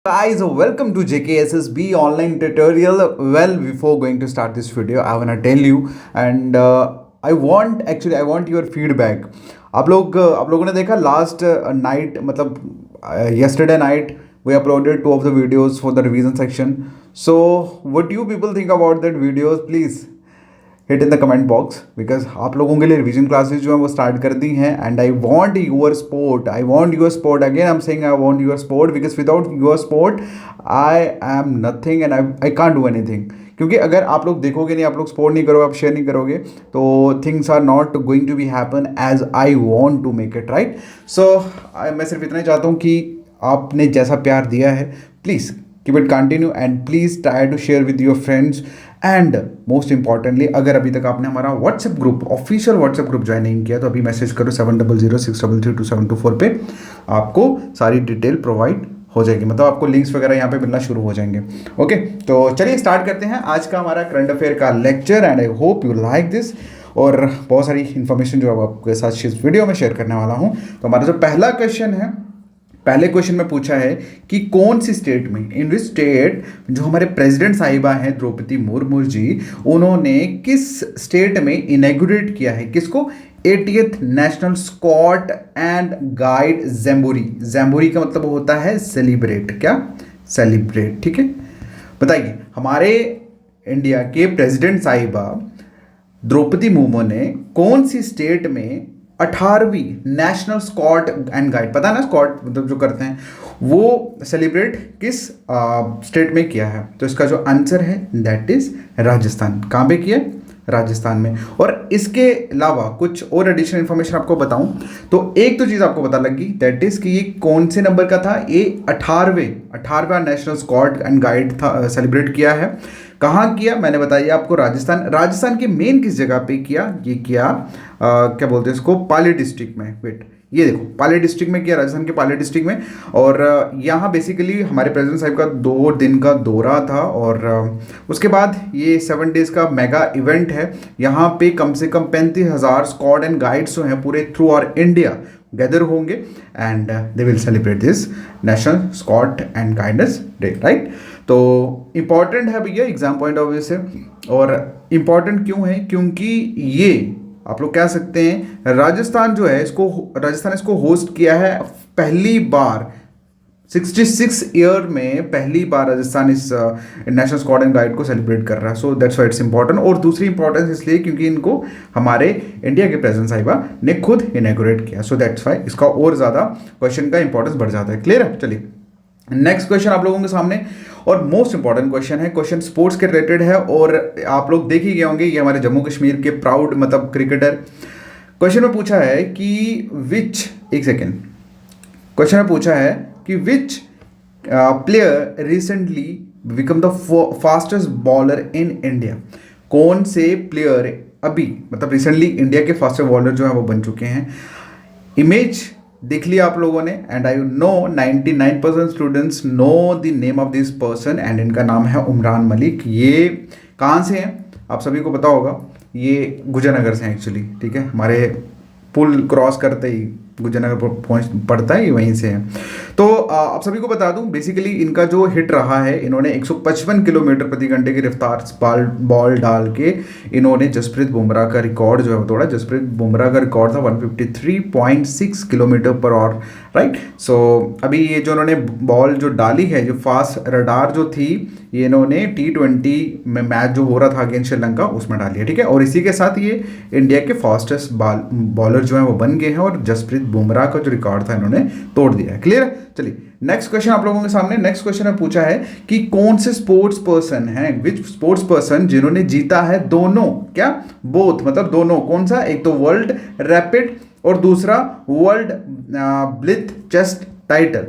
Guys, welcome to JKSSB online tutorial. Well, before going to start this video, I wanna tell you and I want your feedback. आप लोगों ने देखा last night मतलब yesterday night we uploaded two of the videos for the revision section. So what do you people think about that videos? Please hit in the comment box because आप लोगों के लिए revision classes जो है वो start कर दी हैं and I want your support again I am saying I want your support because without your support I am nothing and I can't do anything. क्योंकि अगर आप लोग देखोगे नहीं, आप लोग सपोर्ट नहीं करोगे, आप शेयर नहीं करोगे, तो things are not going to be happen as I want to make it right. So मैं सिर्फ इतना ही चाहता हूँ कि आपने जैसा प्यार दिया है please keep it continue and please try to share with your friends. And most importantly, अगर अभी तक आपने हमारा WhatsApp group, official WhatsApp group join नहीं किया तो अभी मैसेज करो 7006332724 पे. आपको सारी डिटेल प्रोवाइड हो जाएगी, मतलब आपको लिंक्स वगैरह यहाँ पे मिलना शुरू हो जाएंगे. ओके, तो चलिए स्टार्ट करते हैं आज का हमारा करंट अफेयर का lecture and I hope you like this. और बहुत सारी इन्फॉर्मेशन जो आपके साथ इस वीडियो में शेयर करने वाला हूँ. तो हमारा जो पहला क्वेश्चन है, पहले क्वेश्चन में पूछा है कि कौन सी स्टेट में, इन विच स्टेट जो हमारे प्रेसिडेंट साहिबा हैं द्रौपदी मुर्मू जी, उन्होंने किस स्टेट में इनॉग्रेट किया है, किसको, 80th national scout and guide jamboree. Jamboree का मतलब होता है सेलिब्रेट, क्या, सेलिब्रेट. ठीक है, बताइए हमारे इंडिया के प्रेसिडेंट साहिबा द्रौपदी मुर्मू ने कौन सी स्टेट में 18वीं नेशनल स्काउट एंड गाइड, पता है ना स्काउट मतलब जो करते हैं, वो सेलिब्रेट किस स्टेट में किया है. तो इसका जो आंसर है दैट इज राजस्थान. कहाँ पे किया, राजस्थान में. और इसके अलावा कुछ और एडिशनल इन्फॉर्मेशन आपको बताऊं तो एक तो चीज़ आपको पता लगी दैट इज कि ये कौन से नंबर का था, ये 18वां नेशनल स्काउट एंड गाइड था, सेलिब्रेट किया है. कहाँ किया, मैंने बताया आपको, राजस्थान के मेन किस जगह पे किया, ये किया क्या बोलते हैं इसको, पाली डिस्ट्रिक्ट में. वेट, ये देखो पाली डिस्ट्रिक्ट में किया, राजस्थान के पाली डिस्ट्रिक्ट में. और यहाँ बेसिकली हमारे प्रेसिडेंट साहब का 2 दिन का दौरा था और उसके बाद ये 7 डेज का मेगा इवेंट है. यहाँ पे कम से कम 35,000 स्क्वाड एंड गाइड्स जो हैं पूरे थ्रू आवर इंडिया गैदर होंगे and they will celebrate this national scout and guidance day right. तो इम्पॉर्टेंट है भैया एग्जाम पॉइंट ऑफ व्यू से. और इम्पॉर्टेंट क्यों है, क्योंकि ये आप लोग कह सकते हैं राजस्थान जो है इसको होस्ट किया है पहली बार 66 ईयर में, पहली बार राजस्थान इस नेशनल स्काउट एंड गाइड को सेलिब्रेट कर रहा है. So that's why it's important. और दूसरी इंपॉर्टेंस इसलिए क्योंकि इनको हमारे इंडिया के प्रेसिडेंट साहिबा ने खुद इनॉग्रेट किया. सो दैट्स व्हाई इसका और ज़्यादा क्वेश्चन का इंपॉर्टेंस बढ़ जाता है. क्लियर है. चलिए नेक्स्ट क्वेश्चन आप लोगों के सामने, और मोस्ट इंपॉर्टेंट क्वेश्चन है, क्वेश्चन स्पोर्ट्स के रिलेटेड है. और आप लोग देख ही गए होंगे, ये हमारे जम्मू कश्मीर के प्राउड मतलब क्रिकेटर. क्वेश्चन में पूछा है कि क्वेश्चन में पूछा है कि विच player recently become the fastest bowler in India. कौन से प्लेयर अभी मतलब रिसेंटली इंडिया के फास्टेस्ट बॉलर जो है वो बन चुके हैं. इमेज देख लिया आप लोगों ने and I know 99% students know the name of this person and इनका नाम है उमरान मलिक. ये कहाँ से हैं आप सभी को पता होगा, ये गुजरनगर से हैं एक्चुअली. ठीक है, हमारे पुल क्रॉस करते ही गुजरनगर पहुँच पड़ता है, ये वहीं से है. तो आप सभी को बता दूं बेसिकली इनका जो हिट रहा है, इन्होंने 155 किलोमीटर प्रति घंटे की रफ्तार बॉल डाल के इन्होंने जसप्रीत बुमराह का रिकॉर्ड जो है तोड़ा. जसप्रीत बुमराह का रिकॉर्ड था 153.6 किलोमीटर पर आवर राइट. सो अभी ये जो इन्होंने बॉल जो डाली है, जो फास्ट रडार जो थी, ये इन्होंने T20 में मैच जो हो रहा था अगेंस्ट श्रीलंका उसमें डाली है. ठीक है, और इसी के साथ ये इंडिया के फास्टेस्ट बॉलर जो है वो बन गए हैं और जसप्रीत बुमराह का जो रिकॉर्ड था इन्होंने तोड़ दिया है. क्लियर. चलिए नेक्स्ट क्वेश्चन आप लोगों के सामने. नेक्स्ट क्वेश्चन में पूछा है कि कौन से स्पोर्ट्स पर्सन हैं, विच स्पोर्ट्स पर्सन जिन्होंने जीता है दोनों, क्या, बोथ मतलब दोनों. कौन सा, एक तो वर्ल्ड रैपिड और दूसरा वर्ल्ड ब्लिथ चेस्ट टाइटल.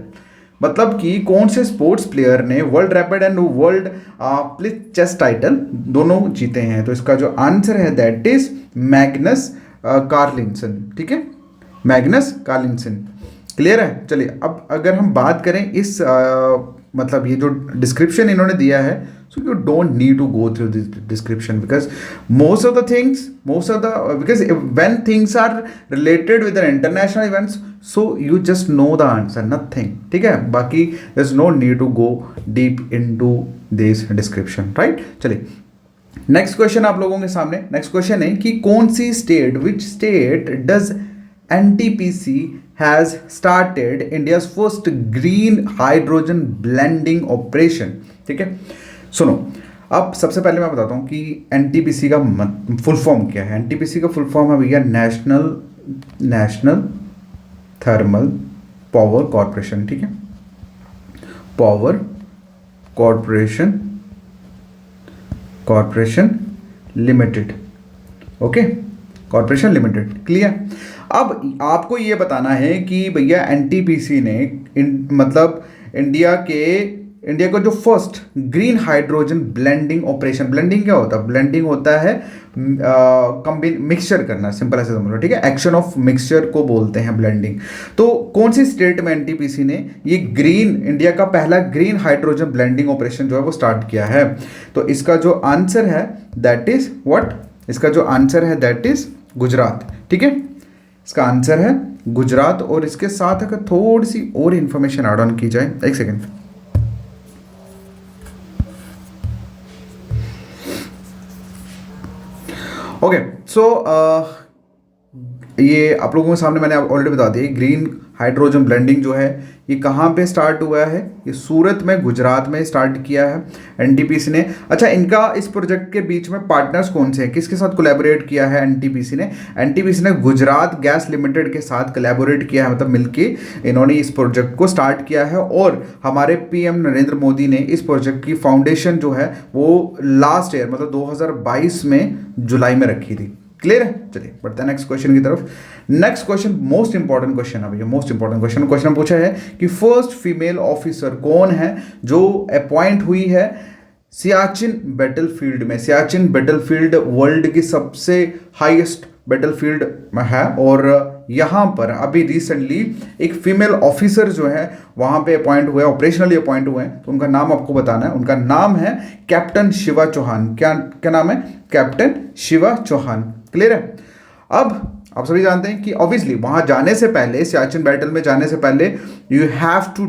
मतलब कि कौन से स्पोर्ट्स प्लेयर ने world rapid and world blithe chest title दोनों जीते हैं. तो इसका जो आंसर है दैट इज मैग्नस कार्लिनसन. ठीक है, मैग्नस कार्लिनसन. क्लियर है. चलिए अब अगर हम बात करें इस मतलब ये जो डिस्क्रिप्शन इन्होंने दिया है, so you don't need to go through this description because most of the things, most of the, because when things are related with international events, so you just know the answer, nothing, ठीक है। बाकी there is no need to go deep into this description, right. चलिए next question आप लोगों के सामने, next question है कि कौन सी state, which state does NTPC has started India's first green hydrogen blending operation, ठीक है। सुनो, अब सबसे पहले मैं बताता हूँ कि एनटीपीसी का फुल फॉर्म क्या है। एनटीपीसी का फुल फॉर्म है भैया नेशनल थर्मल पावर कॉरपोरेशन, ठीक है। Power corporation limited, okay, corporation limited, clear. अब आपको ये बताना है कि भैया एनटीपीसी ने मतलब इंडिया को जो first green hydrogen blending operation, blending क्या होता है, ब्लेंडिंग होता है मिक्सचर करना, सिंपल ऐसे समझ लो, ठीक है। एक्शन ऑफ मिक्सचर को बोलते हैं ब्लेंडिंग। तो कौन सी स्टेट में एनटीपीसी ने ये इंडिया का पहला ग्रीन हाइड्रोजन ब्लेंडिंग ऑपरेशन जो है वो स्टार्ट किया है? तो इसका जो आंसर है दैट इज व्हाट, इसका जो आंसर है दैट इज गुजरात, ठीक है। इसका आंसर है गुजरात। और इसके साथ अगर थोड़ी सी और इंफॉर्मेशन ऐड ऑन की जाए, एक सेकेंड, ओके। सो ये आप लोगों के सामने मैंने ऑलरेडी बता दिया, ग्रीन हाइड्रोजन ब्लेंडिंग जो है ये कहाँ पे स्टार्ट हुआ है, ये सूरत में, गुजरात में स्टार्ट किया है एनटीपीसी ने। अच्छा, इनका इस प्रोजेक्ट के बीच में पार्टनर्स कौन से हैं, किसके साथ कोलैबोरेट किया है एनटीपीसी ने? एनटीपीसी ने गुजरात गैस लिमिटेड के साथ कोलैबोरेट किया है, मतलब मिलके इन्होंने इस प्रोजेक्ट को स्टार्ट किया है। और हमारे पीएम नरेंद्र मोदी ने इस प्रोजेक्ट की फाउंडेशन जो है वो लास्ट ईयर मतलब 2022 में जुलाई में रखी थी, क्लियर है। चलिए बढ़ते हैं नेक्स्ट क्वेश्चन की तरफ। Next question most important question है भैया, मोस्ट इंपॉर्टेंट क्वेश्चन पूछा है कि फर्स्ट फीमेल ऑफिसर कौन है जो अपॉइंट हुई है सियाचिन बैटलफील्ड में। सियाचिन बैटलफील्ड वर्ल्ड की सबसे हाईएस्ट बैटलफील्ड है और यहाँ पर अभी रिसेंटली एक फीमेल ऑफिसर जो है वहाँ पे अपॉइंट हुए, ऑपरेशनली अपॉइंट हुए हैं। तो उनका नाम आपको बताना है, उनका नाम है कैप्टन शिवा चौहान। क्या नाम है? कैप्टन शिवा चौहान, क्लियर है। अब आप सभी जानते हैं कि ऑब्वियसली वहाँ जाने से पहले, सियाचिन बैटल में जाने से पहले you have to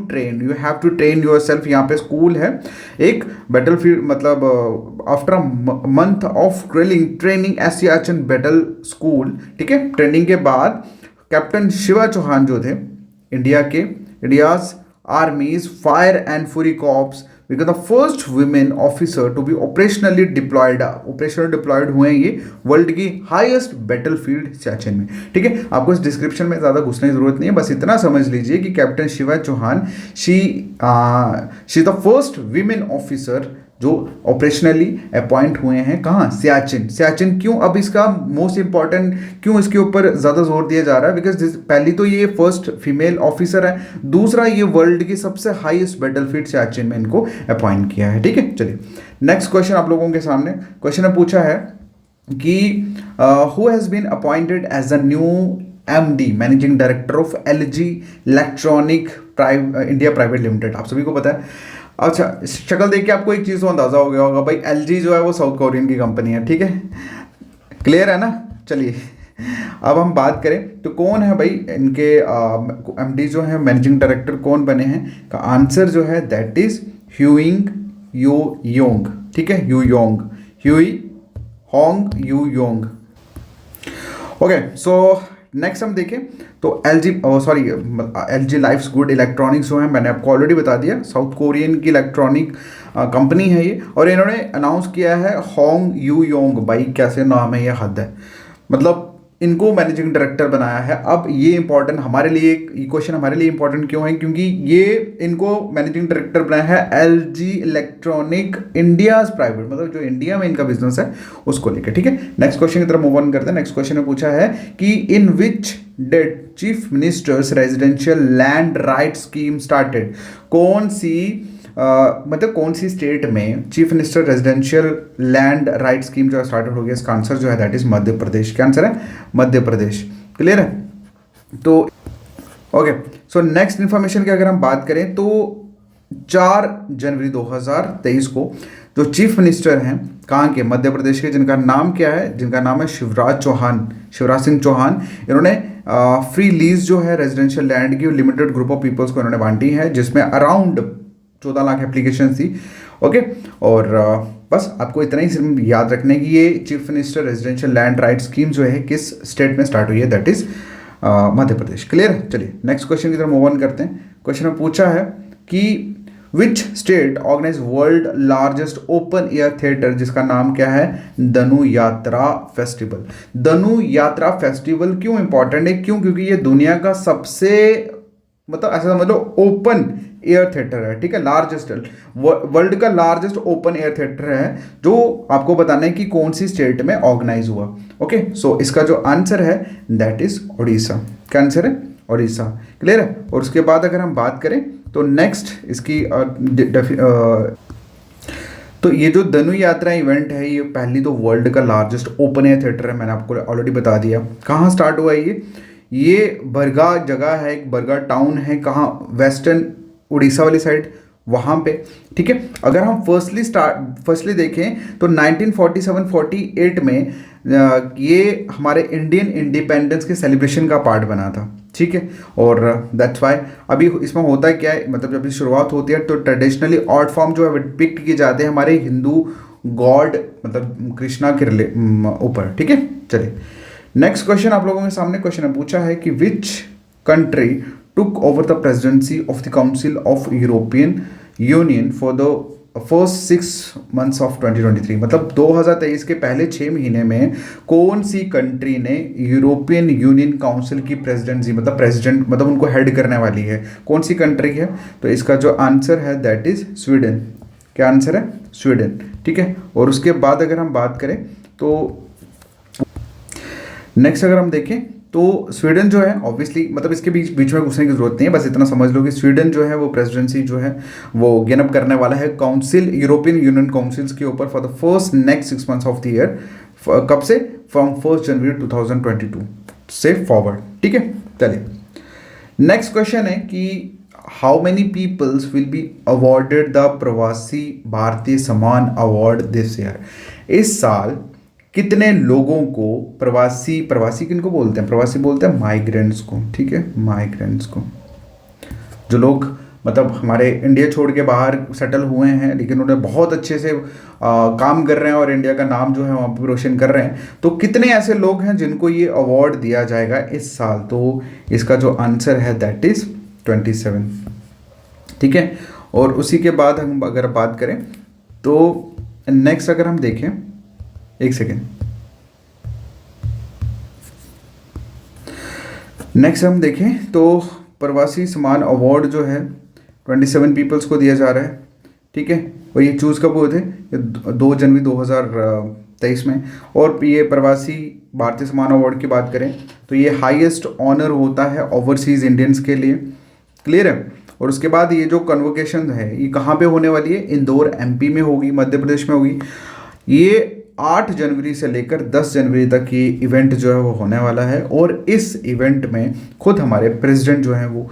train yourself. यहाँ पे स्कूल है एक बैटलफील्ड, मतलब after month of training at Siachen battle school, ठीक है। ट्रेनिंग के बाद कैप्टन शिवा चौहान जो थे India's army's fire and fury corps because the first women officer to be operationally deployed हुए हैं ये वर्ल्ड की हाईएस्ट बैटलफील्ड सियाचिन में, ठीक है। आपको इस डिस्क्रिप्शन में ज़्यादा घुसने की जरूरत नहीं है, बस इतना समझ लीजिए कि captain Shiva Chauhan she the first women officer जो ऑपरेशनली अपॉइंट हुए हैं। कहाँ? सियाचिन। क्यों? अब इसका मोस्ट इंपॉर्टेंट क्यों इसके ऊपर ज़्यादा जोर दिया जा रहा है, बिकॉज पहली तो ये फर्स्ट फीमेल ऑफिसर है, दूसरा ये वर्ल्ड की सबसे हाईएस्ट बैटलफील्ड सियाचिन में इनको अपॉइंट किया है, ठीक है। चलिए नेक्स्ट क्वेश्चन आप लोगों के सामने क्वेश्चन ने पूछा है कि who has been appointed as a new MD managing director of LG electronic India private limited. आप सभी को पता है। अच्छा, शक्ल देख के आपको एक चीज़ तो अंदाज़ा हो गया होगा भाई, LG जो है वो साउथ कोरियन की कंपनी है, ठीक है, क्लियर है ना। चलिए अब हम बात करें तो कौन है भाई इनके MD जो है मैनेजिंग डायरेक्टर कौन बने हैं, का आंसर जो है दैट इज ह्यूइंग यू योंग, ठीक है, Huey Yong. Okay, so next हम देखें तो LG लाइफ्स गुड इलेक्ट्रॉनिक्स जो है मैंने आपको ऑलरेडी बता दिया, साउथ कोरियन की इलेक्ट्रॉनिक कंपनी है ये। और इन्होंने अनाउंस किया है होंग यू योंग, भाई कैसे नाम है, ये हद है, मतलब इनको मैनेजिंग डायरेक्टर बनाया है। अब ये इंपॉर्टेंट हमारे लिए, ये क्वेश्चन हमारे लिए इंपॉर्टेंट क्यों है, क्योंकि ये इनको मैनेजिंग डायरेक्टर बनाया है LG इलेक्ट्रॉनिक इंडियाज प्राइवेट, मतलब जो इंडिया में इनका बिजनेस है उसको लेकर, ठीक है। नेक्स्ट क्वेश्चन की तरफ मूव ऑन करते हैं। नेक्स्ट क्वेश्चन में पूछा है कि in which date chief ministers residential land right scheme started. कौन सी स्टेट में chief minister residential land right scheme जो स्टार्टेड हो गया, इसका आंसर जो है दैट इज मध्य प्रदेश। क्या आंसर है? मध्य प्रदेश, क्लियर है। तो ओके, सो नेक्स्ट इंफॉर्मेशन की अगर हम बात करें तो 4 जनवरी 2023 को जो चीफ मिनिस्टर हैं कहाँ के, मध्य प्रदेश के, जिनका नाम क्या है, जिनका नाम है शिवराज सिंह चौहान, इन्होंने फ्री लीज जो है रेजिडेंशियल लैंड की लिमिटेड ग्रुप ऑफ पीपल्स को इन्होंने बांटी है, जिसमें अराउंड 14 लाख एप्लीकेशन थी। ओके, और बस आपको इतना ही सिर्फ याद रखने की ये chief minister residential land right scheme जो है किस स्टेट में स्टार्ट हुई है, that is Madhya Pradesh. Clear है? चलिए नेक्स्ट क्वेश्चन की तरफ मूव ऑन करते हैं। क्वेश्चन में पूछा है कि which state organise world largest open air theatre, जिसका नाम क्या है, धनु यात्रा फेस्टिवल। धनु यात्रा फेस्टिवल क्यों इंपॉर्टेंट है? क्यों? क्योंकि ये दुनिया का सबसे, मतलब ऐसा समझ लो, ओपन एयर थिएटर है। ठीक है, लार्जेस्ट, वर्ल्ड का लार्जेस्ट ओपन एयर थिएटर है, जो आपको बताना है कि कौन सी स्टेट में ऑर्गेनाइज हुआ। ओके, सो इसका जो आंसर है दैट इज उड़ीसा। क्या आंसर है? उड़ीसा। क्लियर है? और उसके बाद अगर हम बात करें तो नेक्स्ट इसकी तो ये जो धनु यात्रा इवेंट है, ये पहली तो वर्ल्ड का लार्जेस्ट ओपन एयर थिएटर है, मैंने आपको ऑलरेडी बता दिया। कहाँ स्टार्ट हुआ है ये बरगा जगह है, एक बरगा टाउन है, कहाँ, वेस्टर्न उड़ीसा वाली साइड, वहाँ पे। ठीक है, अगर हम फर्स्टली देखें तो 1947-48 में ये हमारे इंडियन इंडिपेंडेंस के सेलिब्रेशन का पार्ट बना था। ठीक है, और दैट्स वाई अभी इसमें होता है क्या है, मतलब जब शुरुआत होती है तो ट्रेडिशनली आर्ट फॉर्म जो है डिपिक्ट किए जाते हैं हमारे हिंदू गॉड, मतलब कृष्णा के ऊपर। ठीक है, चलिए नेक्स्ट क्वेश्चन आप लोगों के सामने क्वेश्चन पूछा है कि which country took over the presidency of the council of European union for the first 6 months of 2023, मतलब 2023 के पहले 6 महीने में कौन सी कंट्री ने यूरोपियन यूनियन काउंसिल की प्रेसिडेंसी, मतलब प्रेसिडेंट, मतलब उनको हेड करने वाली है, कौन सी कंट्री है? तो इसका जो आंसर है दैट इज स्वीडन। क्या आंसर है? स्वीडन। ठीक है, और उसके बाद अगर हम बात करें तो नेक्स्ट अगर हम देखें तो स्वीडन जो है ऑब्वियसली, मतलब इसके बीच में घुसने की जरूरत नहीं है, बस इतना समझ लो कि स्वीडन जो है वो प्रेसिडेंसी जो है वो गेन अप करने वाला है काउंसिल, यूरोपियन यूनियन काउंसिल्स के ऊपर for the first next 6 months of the year. कब से? फ्रॉम 1 जनवरी 2022 से फॉरवर्ड। ठीक है, चलिए नेक्स्ट क्वेश्चन है कि how many peoples will be awarded the Pravasi Bharatiya सम्मान अवार्ड दिस ईयर। इस साल कितने लोगों को प्रवासी किनको बोलते हैं? प्रवासी बोलते हैं माइग्रेंट्स को। ठीक है, माइग्रेंट्स को, जो लोग मतलब हमारे इंडिया छोड़ के बाहर सेटल हुए हैं लेकिन उन्हें बहुत अच्छे से काम कर रहे हैं और इंडिया का नाम जो है वहाँ पर रोशन कर रहे हैं, तो कितने ऐसे लोग हैं जिनको ये अवार्ड दिया जाएगा इस साल? तो इसका जो आंसर है दैट इज 27। ठीक है, और उसी के बाद हम अगर बात करें तो नेक्स्ट अगर हम देखें, एक सेकेंड, नेक्स्ट हम देखें तो प्रवासी सम्मान अवार्ड जो है 27 पीपल्स को दिया जा रहा है। ठीक है, और ये चूज़ कब हुए थे? 2 जनवरी 2023 में। और ये प्रवासी भारतीय सम्मान अवार्ड की बात करें तो ये हाईएस्ट ऑनर होता है ओवरसीज़ इंडियंस के लिए। क्लियर है? और उसके बाद ये जो कन्वोकेशन है ये कहाँ पे होने वाली है? इंदौर एमपी में होगी, मध्य प्रदेश में होगी। ये 8 जनवरी से लेकर 10 जनवरी तक ये इवेंट जो है वो होने वाला है, और इस इवेंट में खुद हमारे प्रेसिडेंट जो हैं वो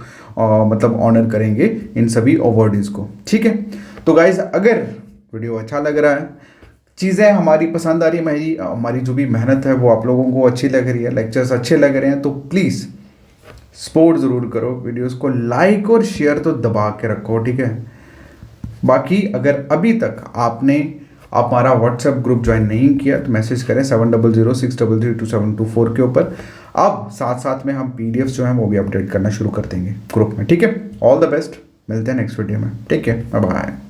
मतलब ऑनर करेंगे इन सभी अवार्डीज़ को। ठीक है, तो गाइज अगर वीडियो अच्छा लग रहा है, चीज़ें हमारी पसंद आ रही है, हमारी जो भी मेहनत है वो आप लोगों को अच्छी लग रही है, लेक्चर्स अच्छे लग रहे हैं, तो प्लीज़ सपोर्ट ज़रूर करो, वीडियोस को लाइक और शेयर तो दबा के रखो। ठीक है, बाकी अगर अभी तक आप हमारा व्हाट्सएप ग्रुप ज्वाइन नहीं किया तो मैसेज करें 7006332724 के ऊपर। अब साथ साथ में हम पीडीएफ जो हैं वो भी अपडेट करना शुरू कर देंगे ग्रुप में। ठीक है, ऑल द बेस्ट, मिलते हैं नेक्स्ट वीडियो में। Take care, bye bye.